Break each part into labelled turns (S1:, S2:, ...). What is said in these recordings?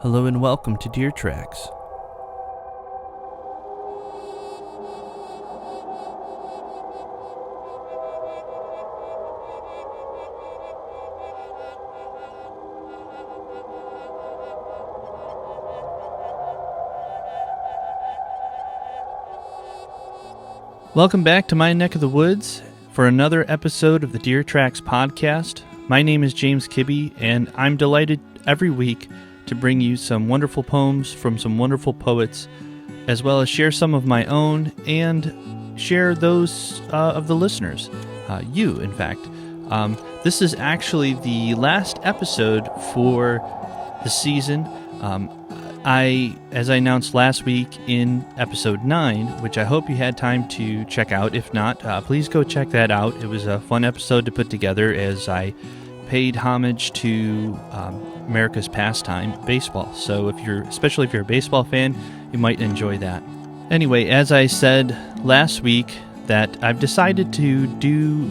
S1: Hello and welcome to Deer Tracks. Welcome back to my neck of the woods for another episode of the Deer Tracks podcast. My name is James Kibby, and I'm delighted every week to bring you some wonderful poems from some wonderful poets, as well as share some of my own and share those of the listeners, you, in fact. This is actually the last episode for the season. As I announced last week in episode 9, which I hope you had time to check out. If not, please go check that out. It was a fun episode to put together as I paid homage to America's pastime, baseball. So especially if you're a baseball fan, you might enjoy that. Anyway, as I said last week, that I've decided to do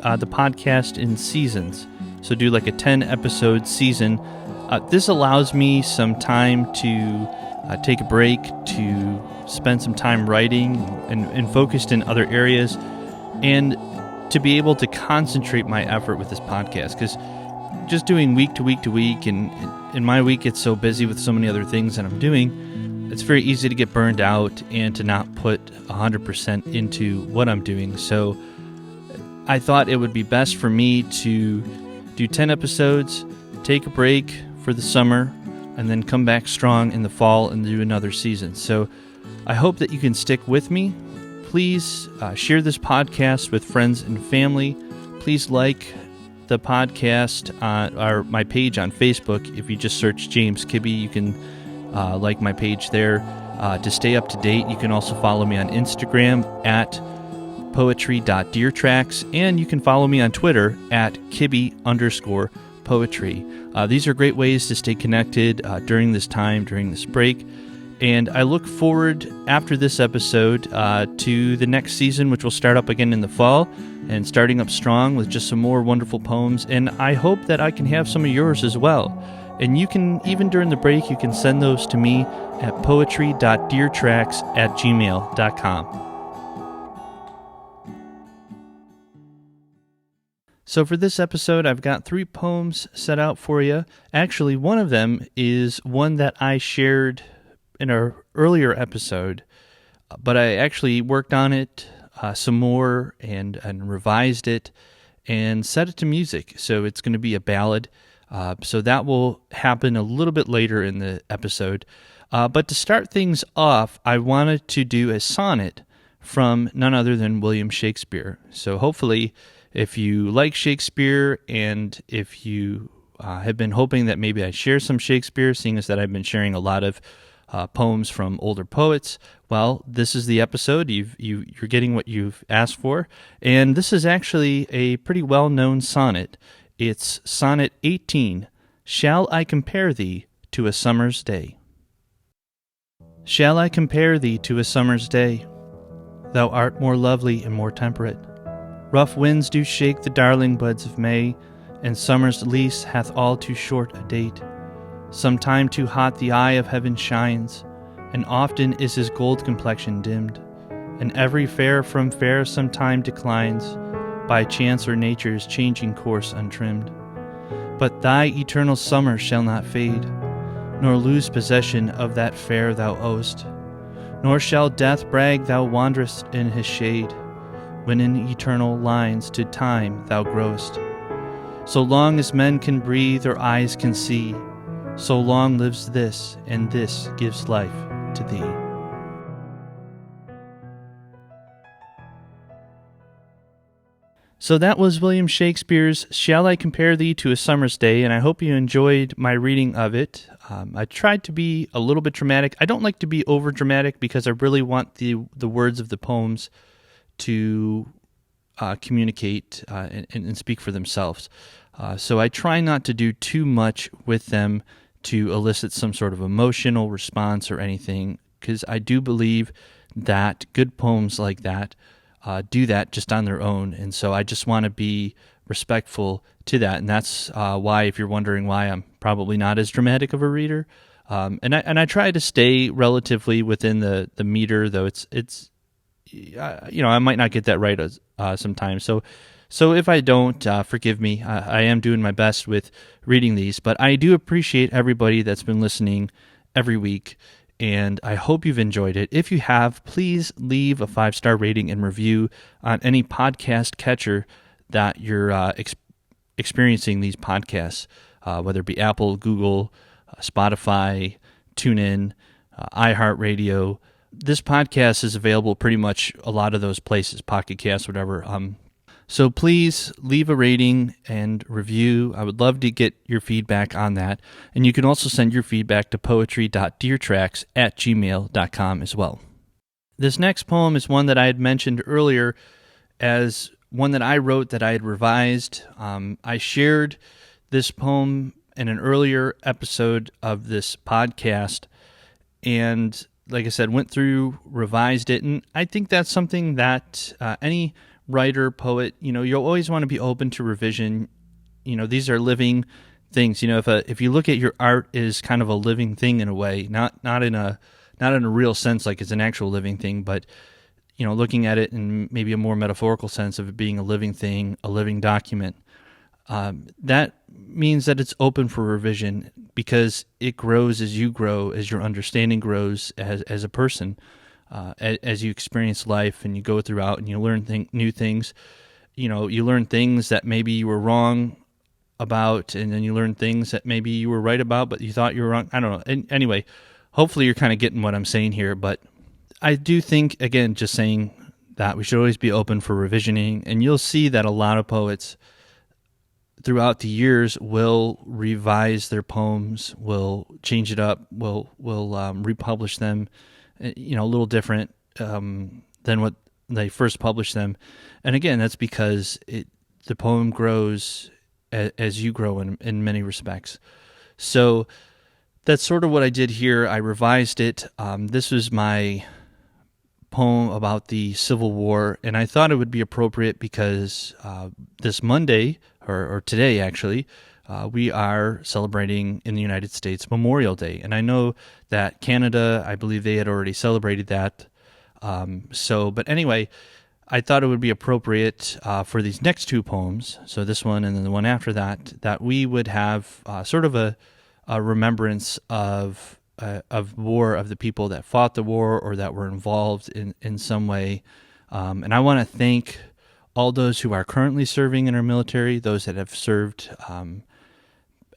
S1: the podcast in seasons. So do like a 10-episode season. This allows me some time to take a break, to spend some time writing and focused in other areas, and to be able to concentrate my effort with this podcast. Because just doing week to week to week, and in my week it's so busy with so many other things that I'm doing, it's very easy to get burned out and to not put 100% into what I'm doing. So I thought it would be best for me to do 10 episodes, take a break for the summer, and then come back strong in the fall and do another season. So I hope that you can stick with me. Please share this podcast with friends and family. Please like the podcast or my page on Facebook. If you just search James Kibby, you can like my page there. To stay up to date, you can also follow me on Instagram at poetry.deertracks, and you can follow me on Twitter at Kibby_poetry. These are great ways to stay connected during this time, during this break. And I look forward, after this episode, to the next season, which will start up again in the fall, and starting up strong with just some more wonderful poems. And I hope that I can have some of yours as well. And you can, even during the break, you can send those to me at poetry.deertracks@gmail.com. So for this episode, I've got 3 poems set out for you. Actually, one of them is one that I shared in an earlier episode, but I actually worked on it some more and revised it and set it to music. So it's going to be a ballad. So that will happen a little bit later in the episode. But to start things off, I wanted to do a sonnet from none other than William Shakespeare. So hopefully, if you like Shakespeare, and if you have been hoping that maybe I share some Shakespeare, seeing as that I've been sharing a lot of poems from older poets, well, this is the episode. You're getting what you've asked for. And this is actually a pretty well-known sonnet. It's Sonnet 18, Shall I Compare Thee to a Summer's Day? Shall I compare thee to a summer's day? Thou art more lovely and more temperate. Rough winds do shake the darling buds of May, and summer's lease hath all too short a date. Sometime too hot the eye of heaven shines, and often is his gold complexion dimmed, and every fair from fair sometime declines, by chance or nature's changing course untrimmed. But thy eternal summer shall not fade, nor lose possession of that fair thou owest, nor shall death brag thou wanderest in his shade, when in eternal lines to time thou growest. So long as men can breathe or eyes can see, so long lives this, and this gives life to thee. So that was William Shakespeare's Shall I Compare Thee to a Summer's Day, and I hope you enjoyed my reading of it. I tried to be a little bit dramatic. I don't like to be over dramatic because I really want the words of the poems to communicate and speak for themselves. So I try not to do too much with them to elicit some sort of emotional response or anything, because I do believe that good poems like that do that just on their own. And so I just want to be respectful to that. And that's why, if you're wondering why I'm probably not as dramatic of a reader, And I try to stay relatively within the meter, though it's I might not get that right sometimes. So if I don't, forgive me. I am doing my best with reading these, but I do appreciate everybody that's been listening every week, and I hope you've enjoyed it. If you have, please leave a 5-star rating and review on any podcast catcher that you're experiencing these podcasts, whether it be Apple, Google, Spotify, TuneIn, iHeartRadio. This podcast is available pretty much a lot of those places, Pocket Cast, whatever. So please leave a rating and review. I would love to get your feedback on that. And you can also send your feedback to poetry.deertracks@gmail.com as well. This next poem is one that I had mentioned earlier as one that I wrote that I had revised. I shared this poem in an earlier episode of this podcast, and like I said, went through, revised it, and I think that's something that any writer, poet, you always want to be open to revision. These are living things. If you look at your art as kind of a living thing in a way, not in a real sense like it's an actual living thing, but looking at it in maybe a more metaphorical sense of it being a living thing, a living document. That means that it's open for revision because it grows as you grow, as your understanding grows as a person, as you experience life and you go throughout and you learn new things. You learn things that maybe you were wrong about, and then you learn things that maybe you were right about, but you thought you were wrong. I don't know. And anyway, hopefully you're kind of getting what I'm saying here, but I do think, again, just saying that we should always be open for revisioning, and you'll see that a lot of poets throughout the years will revise their poems, will change it up, will republish them, a little different than what they first published them. And again, that's because the poem grows as you grow in many respects. So that's sort of what I did here. I revised it. This was my poem about the Civil War, and I thought it would be appropriate because this Monday, or today actually, we are celebrating in the United States Memorial Day. And I know that Canada, I believe they had already celebrated that. But anyway, I thought it would be appropriate for these next two poems, so this one and then the one after that we would have sort of a remembrance of war, of the people that fought the war or that were involved in some way. And I want to thank all those who are currently serving in our military, those that have served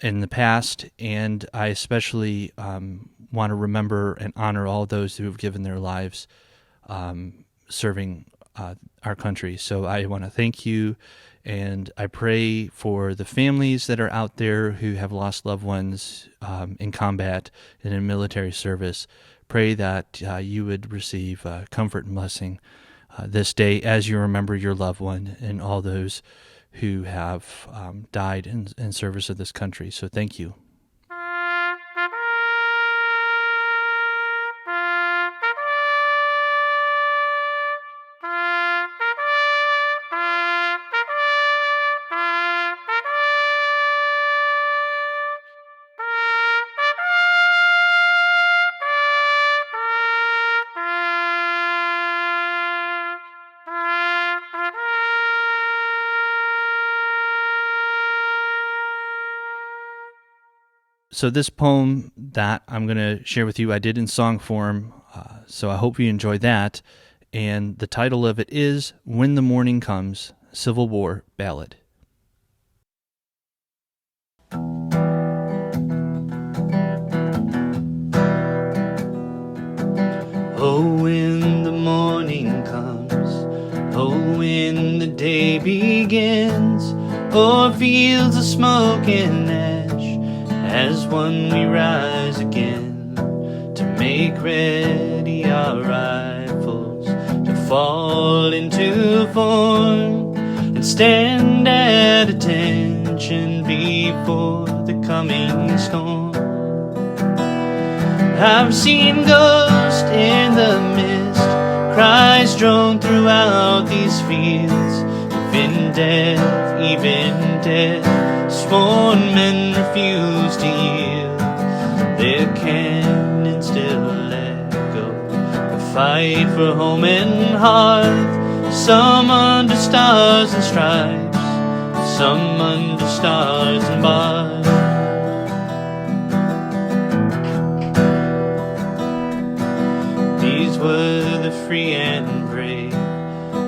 S1: in the past, and I especially want to remember and honor all those who have given their lives serving our country. So I want to thank you, and I pray for the families that are out there who have lost loved ones in combat and in military service. Pray that you would receive comfort and blessing this day as you remember your loved one and all those who have died in service of this country. So thank you. So this poem that I'm going to share with you, I did in song form, so I hope you enjoy that. And the title of it is When the Morning Comes, Civil War Ballad. Oh, when the morning comes, oh, when the day begins, o'er fields of smoke and ash, as one we rise again, to make ready our rifles, to fall into form, and stand at attention before the coming storm. I've seen ghosts in the mist, cries drone throughout these fields, even death, sworn men refuse to yield. their cannon still echo, a fight for home and hearth, some under stars and stripes, some under stars and bars. These were the free and brave,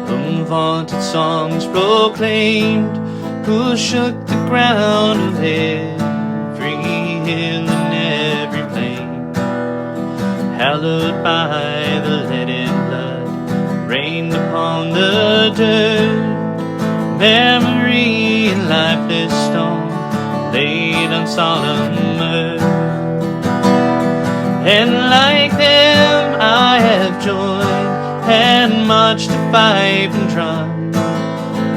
S1: whom vaunted songs proclaimed, who shook the ground of every hill and every plain. Hallowed by the leaden blood, rained upon the dirt, memory in lifeless stone, laid on solemn earth. And like them I have joined, and marched to fife and drum.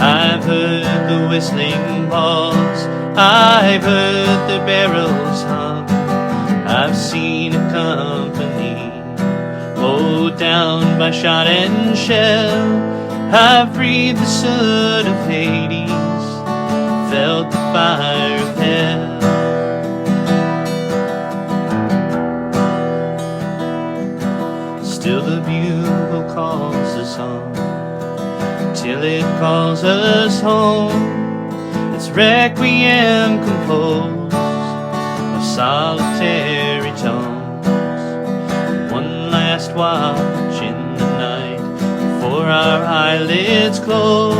S1: I've heard the whistling balls, I've heard the barrels hum, I've seen a company mowed down by shot and shell, I've breathed the soot of Hades, felt the fire of hell. Still the bugle calls us on, till it calls us home. It's requiem composed of solitary tones. One last watch in the night before our eyelids close.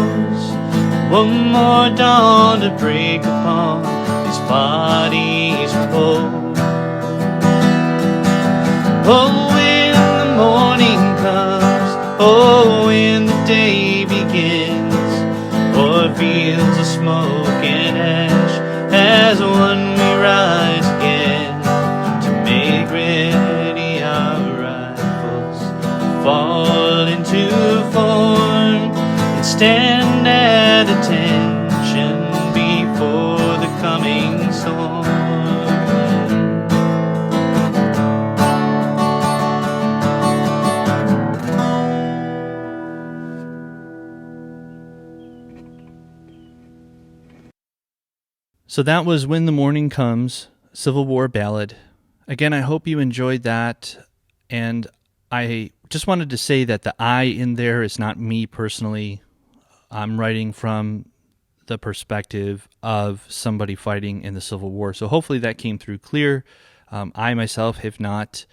S1: One more dawn to break upon these bodies' repose. Oh, when the morning comes, oh, when the day begins, o'er fields of smoke and ash, as one we rise again, to make ready our rifles, fall into form, and stand at attention before the coming storm. So that was When the Morning Comes, Civil War Ballad. Again, I hope you enjoyed that, and I just wanted to say that the I in there is not me personally. I'm writing from the perspective of somebody fighting in the Civil War, so hopefully that came through clear. I myself have not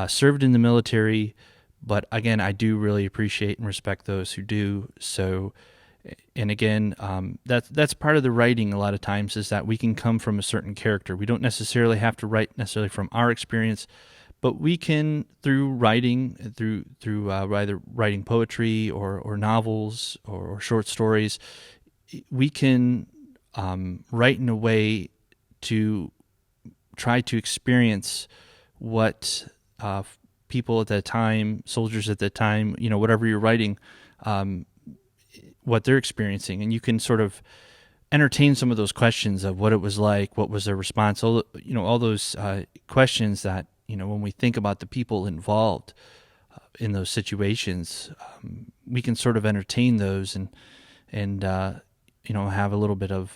S1: served in the military, but again, I do really appreciate and respect those who do. So, and again, that's part of the writing a lot of times, is that we can come from a certain character. We don't necessarily have to write necessarily from our experience, but we can, through writing, through either writing poetry or novels or short stories, we can write in a way to try to experience what people at that time, soldiers at that time, whatever you're writing, what they're experiencing. And you can sort of entertain some of those questions of what it was like, what was their response, all those questions that, when we think about the people involved in those situations, we can sort of entertain those and have a little bit of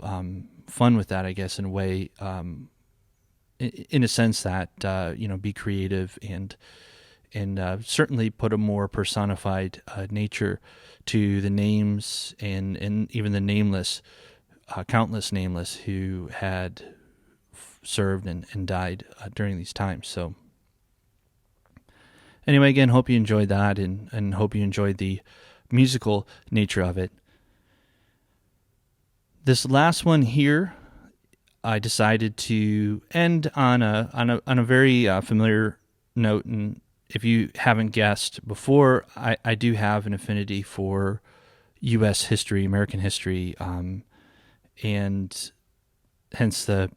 S1: fun with that, I guess, in a way, in a sense that, be creative and certainly put a more personified nature to the names and even the nameless, countless nameless who had served and died during these times. So anyway, again, hope you enjoyed that and hope you enjoyed the musical nature of it. This last one here, I decided to end on a very familiar note, and if you haven't guessed before, I do have an affinity for U.S. history, American history, and hence the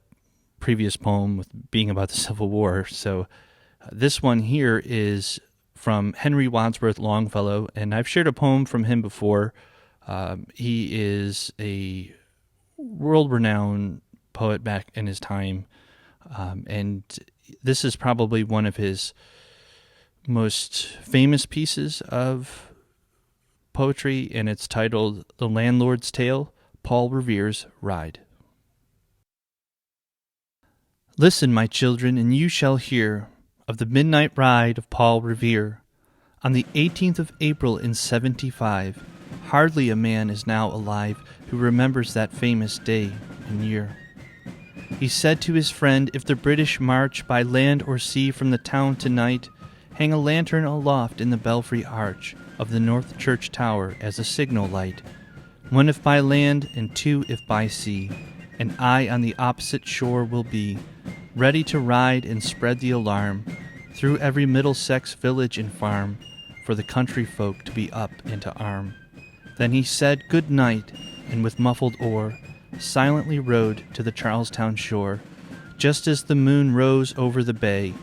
S1: previous poem with being about the Civil War. So this one here is from Henry Wadsworth Longfellow, and I've shared a poem from him before. He is a world-renowned poet back in his time, and this is probably one of his most famous pieces of poetry, and it's titled The Landlord's Tale, Paul Revere's Ride. Listen, my children, and you shall hear of the midnight ride of Paul Revere. On the 18th of April in 75, hardly a man is now alive who remembers that famous day and year. He said to his friend, if the British march by land or sea from the town tonight, hang a lantern aloft in the belfry arch of the North Church Tower as a signal light, one if by land and two if by sea, and I on the opposite shore will be, ready to ride and spread the alarm through every Middlesex village and farm, for the country folk to be up and to arm. Then he said good night, and with muffled oar silently rowed to the Charlestown shore, just as the moon rose over the bay,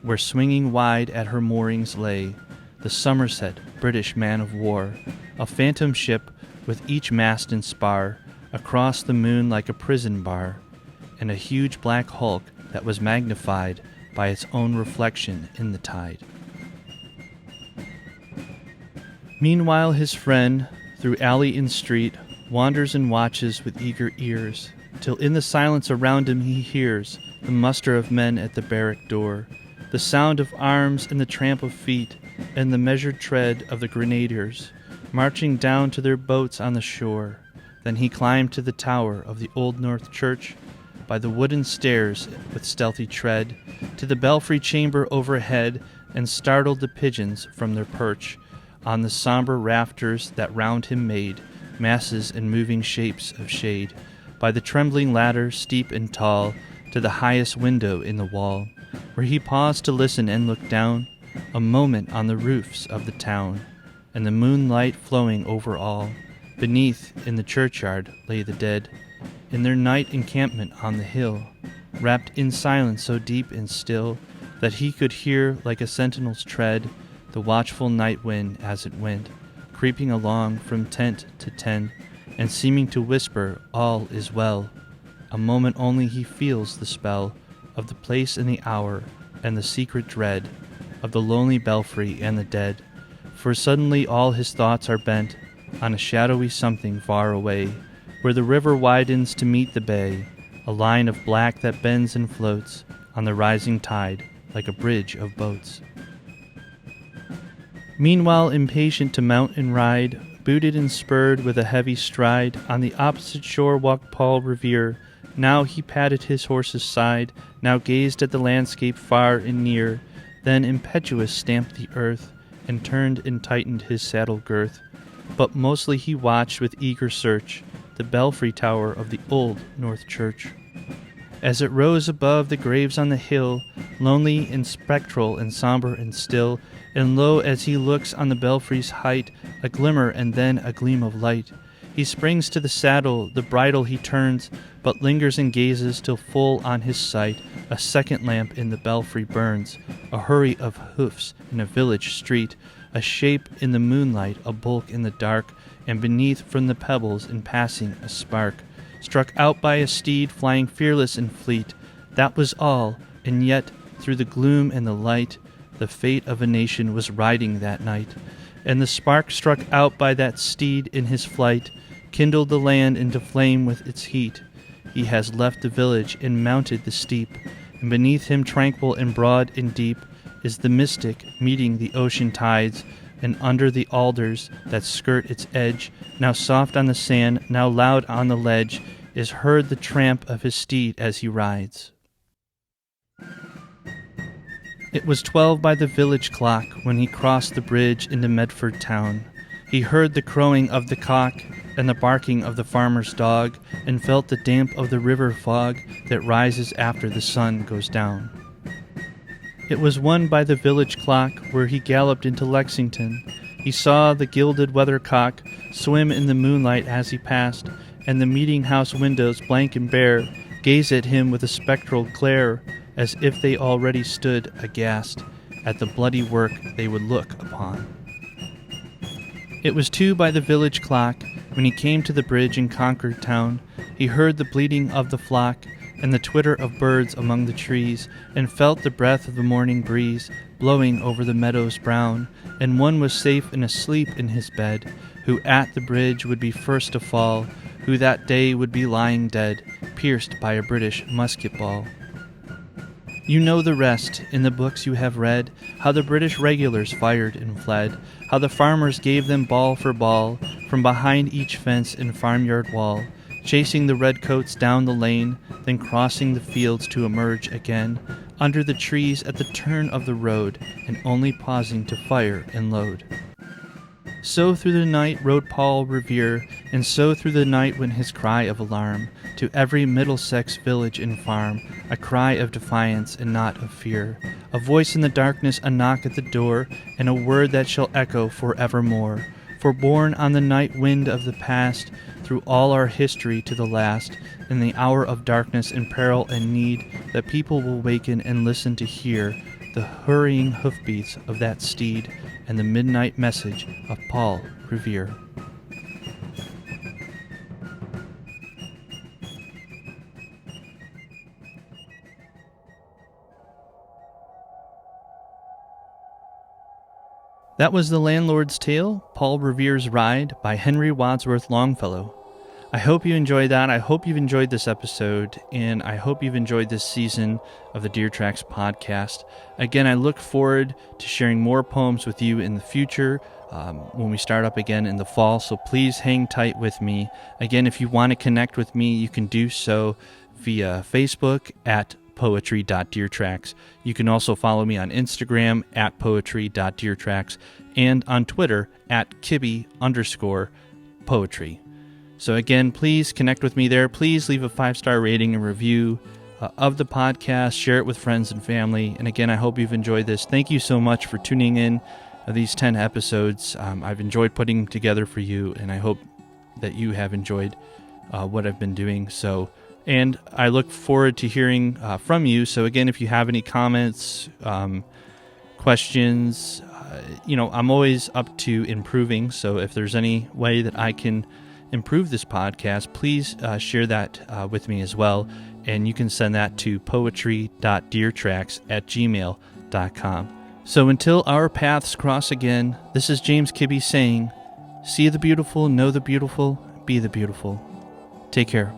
S1: where swinging wide at her moorings lay the Somerset British man of war, a phantom ship with each mast and spar across the moon like a prison bar, and a huge black hulk that was magnified by its own reflection in the tide. Meanwhile his friend, through alley and street, wanders and watches with eager ears, till in the silence around him he hears the muster of men at the barrack door, the sound of arms and the tramp of feet, and the measured tread of the grenadiers, marching down to their boats on the shore. Then he climbed to the tower of the old North Church, by the wooden stairs with stealthy tread, to the belfry chamber overhead, and startled the pigeons from their perch on the sombre rafters that round him made masses and moving shapes of shade, by the trembling ladder steep and tall, to the highest window in the wall, where he paused to listen and look down a moment on the roofs of the town, and the moonlight flowing over all. Beneath, in the churchyard, lay the dead, in their night encampment on the hill, wrapped in silence so deep and still that he could hear, like a sentinel's tread, the watchful night wind as it went, creeping along from tent to tent, and seeming to whisper, all is well. A moment only he feels the spell of the place and the hour, and the secret dread of the lonely belfry and the dead, for suddenly all his thoughts are bent on a shadowy something far away, where the river widens to meet the bay, a line of black that bends and floats on the rising tide like a bridge of boats. Meanwhile, impatient to mount and ride, booted and spurred with a heavy stride, on the opposite shore walked Paul Revere. Now he patted his horse's side, now gazed at the landscape far and near, then impetuous stamped the earth, and turned and tightened his saddle girth. But mostly he watched with eager search the belfry tower of the old North Church, as it rose above the graves on the hill, lonely and spectral and sombre and still, and lo, as he looks on the belfry's height, a glimmer and then a gleam of light. He springs to the saddle, the bridle he turns, but lingers and gazes till full on his sight a second lamp in the belfry burns, a hurry of hoofs in a village street, a shape in the moonlight, a bulk in the dark, and beneath from the pebbles in passing a spark, struck out by a steed flying fearless and fleet. That was all, and yet through the gloom and the light the fate of a nation was riding that night, and the spark struck out by that steed in his flight kindled the land into flame with its heat. He has left the village and mounted the steep, and beneath him tranquil and broad and deep is the mystic meeting the ocean tides, and under the alders that skirt its edge, now soft on the sand, now loud on the ledge, is heard the tramp of his steed as he rides. It was 12 by the village clock when he crossed the bridge into Medford town. He heard the crowing of the cock and the barking of the farmer's dog, and felt the damp of the river fog that rises after the sun goes down. It was 1 by the village clock where he galloped into Lexington. He saw the gilded weathercock swim in the moonlight as he passed, and the meeting-house windows, blank and bare, gaze at him with a spectral glare, as if they already stood aghast at the bloody work they would look upon. It was 2 by the village clock when he came to the bridge in Concord town. He heard the bleating of the flock and the twitter of birds among the trees, and felt the breath of the morning breeze blowing over the meadows brown, and one was safe and asleep in his bed, who at the bridge would be first to fall, who that day would be lying dead, pierced by a British musket ball. You know the rest, in the books you have read, how the British regulars fired and fled, how the farmers gave them ball for ball, from behind each fence and farmyard wall, chasing the redcoats down the lane, then crossing the fields to emerge again, under the trees at the turn of the road, and only pausing to fire and load. So through the night rode Paul Revere, and so through the night went his cry of alarm, to every Middlesex village and farm, a cry of defiance and not of fear, a voice in the darkness, a knock at the door, and a word that shall echo forevermore. For born on the night wind of the past, through all our history to the last, in the hour of darkness and peril and need, that people will waken and listen to hear the hurrying hoofbeats of that steed, and the midnight message of Paul Revere. That was The Landlord's Tale, Paul Revere's Ride by Henry Wadsworth Longfellow. I hope you enjoyed that. I hope you've enjoyed this episode, and I hope you've enjoyed this season of the Deer Tracks podcast. Again, I look forward to sharing more poems with you in the future when we start up again in the fall, so please hang tight with me. Again, if you want to connect with me, you can do so via Facebook at poetry.deertracks. You can also follow me on Instagram at poetry.deertracks and on Twitter at Kibby_poetry. So again, please connect with me there. Please leave a 5-star rating and review of the podcast. Share it with friends and family. And again, I hope you've enjoyed this. Thank you so much for tuning in these 10 episodes. I've enjoyed putting them together for you, and I hope that you have enjoyed what I've been doing. And I look forward to hearing from you. So again, if you have any comments, questions, I'm always up to improving. So if there's any way that I can improve this podcast, please share that with me as well. And you can send that to poetry.deertracks@gmail.com. So until our paths cross again, this is James Kibby saying, see the beautiful, know the beautiful, be the beautiful. Take care.